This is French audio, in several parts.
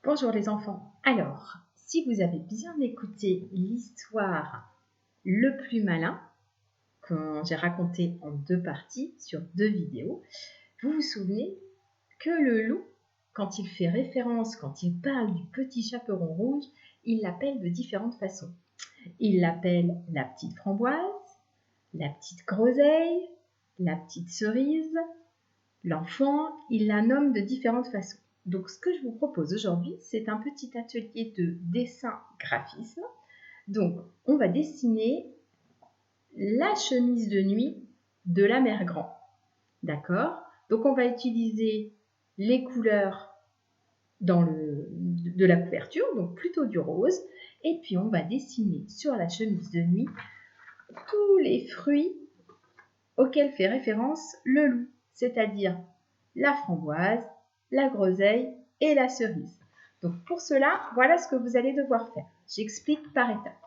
Bonjour les enfants. Alors, si vous avez bien écouté l'histoire Le plus malin, que j'ai raconté en 2 parties sur 2 vidéos, vous vous souvenez que le loup, quand il fait référence, quand il parle du petit chaperon rouge, il l'appelle de différentes façons. Il l'appelle la petite framboise, la petite groseille, la petite cerise, l'enfant, il la nomme de différentes façons. Donc, ce que je vous propose aujourd'hui, c'est un petit atelier de dessin-graphisme. Donc, on va dessiner la chemise de nuit de la mère Grand. D'accord? Donc, on va utiliser les couleurs de la couverture, donc plutôt du rose. Et puis, on va dessiner sur la chemise de nuit tous les fruits auxquels fait référence le loup, c'est-à-dire la framboise, la groseille et la cerise. Donc pour cela, voilà ce que vous allez devoir faire. J'explique par étapes.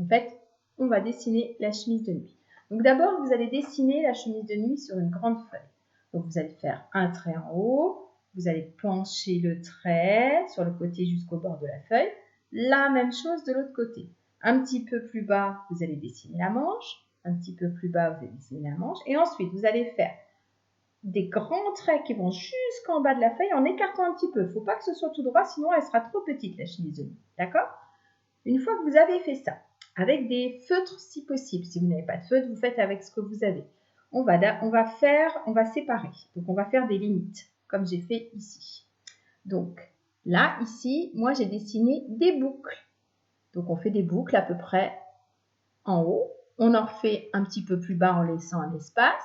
En fait, on va dessiner la chemise de nuit. Donc d'abord, vous allez dessiner la chemise de nuit sur une grande feuille. Donc vous allez faire un trait en haut, vous allez pencher le trait sur le côté jusqu'au bord de la feuille. La même chose de l'autre côté. Un petit peu plus bas, vous allez dessiner la manche. Un petit peu plus bas, vous allez dessiner la manche. Et ensuite, vous allez faire des grands traits qui vont jusqu'en bas de la feuille en écartant un petit peu. Il ne faut pas que ce soit tout droit, sinon elle sera trop petite, la chemise de nuit. D'accord? Une fois que vous avez fait ça, avec des feutres si possible, si vous n'avez pas de feutre, vous faites avec ce que vous avez. On va séparer. Donc, on va faire des limites, comme j'ai fait ici. Donc, là, ici, moi, j'ai dessiné des boucles. Donc, on fait des boucles à peu près en haut. On en fait un petit peu plus bas en laissant un espace.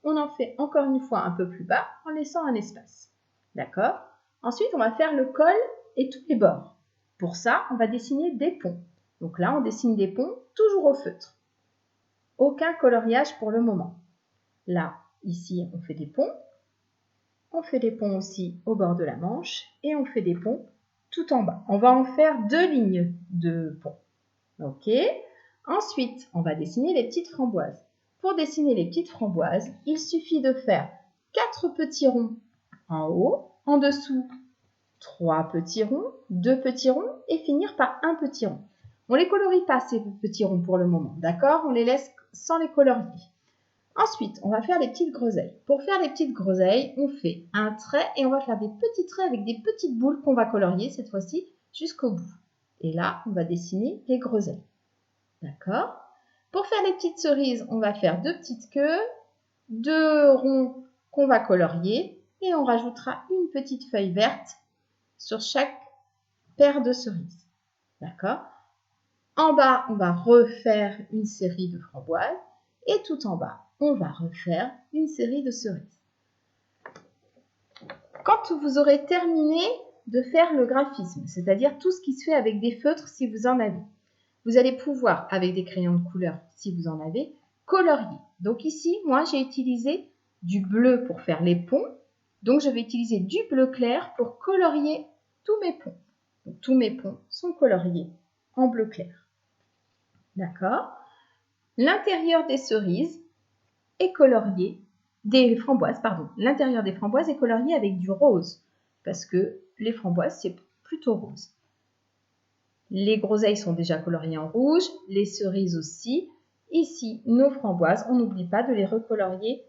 On en fait encore une fois un peu plus bas en laissant un espace. D'accord? Ensuite, on va faire le col et tous les bords. Pour ça, on va dessiner des ponts. Donc là, on dessine des ponts toujours au feutre. Aucun coloriage pour le moment. Là, ici, on fait des ponts. On fait des ponts aussi au bord de la manche et on fait des ponts tout en bas. On va en faire 2 lignes de ponts. Ok? Ensuite, on va dessiner les petites framboises. Pour dessiner les petites framboises, il suffit de faire 4 petits ronds en haut, en dessous 3 petits ronds, 2 petits ronds et finir par un petit rond. On ne les colorie pas ces petits ronds pour le moment, d'accord? On les laisse sans les colorier. Ensuite, on va faire les petites groseilles. Pour faire les petites groseilles, on fait un trait et on va faire des petits traits avec des petites boules qu'on va colorier cette fois-ci jusqu'au bout. Et là, on va dessiner les groseilles. D'accord? Pour faire les petites cerises, on va faire 2 petites queues, 2 ronds qu'on va colorier et on rajoutera une petite feuille verte sur chaque paire de cerises. D'accord? En bas, on va refaire une série de framboises et tout en bas, on va refaire une série de cerises. Quand vous aurez terminé de faire le graphisme, c'est-à-dire tout ce qui se fait avec des feutres si vous en avez, vous allez pouvoir, avec des crayons de couleur, si vous en avez, colorier. Donc ici, moi, j'ai utilisé du bleu pour faire les ponts. Donc, je vais utiliser du bleu clair pour colorier tous mes ponts. Donc, tous mes ponts sont coloriés en bleu clair. D'accord? L'intérieur des cerises est colorié, des framboises, pardon. L'intérieur des framboises est colorié avec du rose, parce que les framboises, c'est plutôt rose. Les groseilles sont déjà coloriées en rouge, les cerises aussi. Ici, nos framboises, on n'oublie pas de les recolorier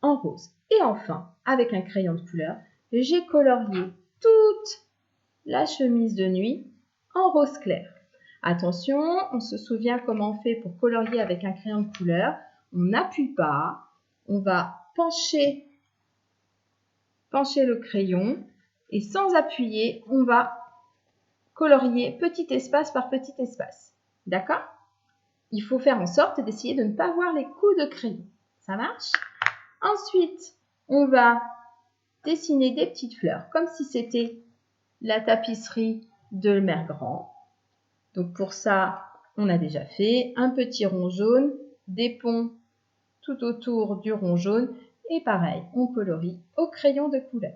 en rose. Et enfin, avec un crayon de couleur, j'ai colorié toute la chemise de nuit en rose clair. Attention, on se souvient comment on fait pour colorier avec un crayon de couleur. On n'appuie pas, on va pencher le crayon et sans appuyer, on va colorier petit espace par petit espace. D'accord? Il faut faire en sorte d'essayer de ne pas voir les coups de crayon. Ça marche? Ensuite, on va dessiner des petites fleurs, comme si c'était la tapisserie de Mère Grand. Donc pour ça, on a déjà fait un petit rond jaune, des ponts tout autour du rond jaune, et pareil, on colorie au crayon de couleur.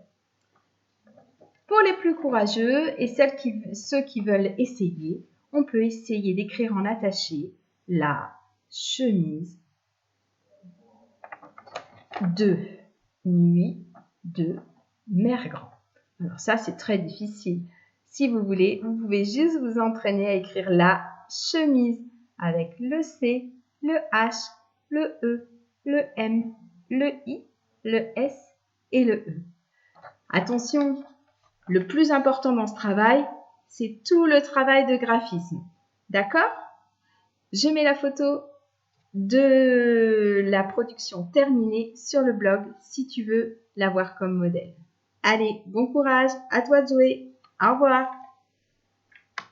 Pour les plus courageux et ceux qui veulent essayer, on peut essayer d'écrire en attaché la chemise de nuit de Mère Grand. Alors ça, c'est très difficile. Si vous voulez, vous pouvez juste vous entraîner à écrire la chemise avec le C, le H, le E, le M, le I, le S et le E. Attention, le plus important dans ce travail, c'est tout le travail de graphisme. D'accord? Je mets la photo de la production terminée sur le blog si tu veux l'avoir comme modèle. Allez, bon courage, à toi de jouer. Au revoir.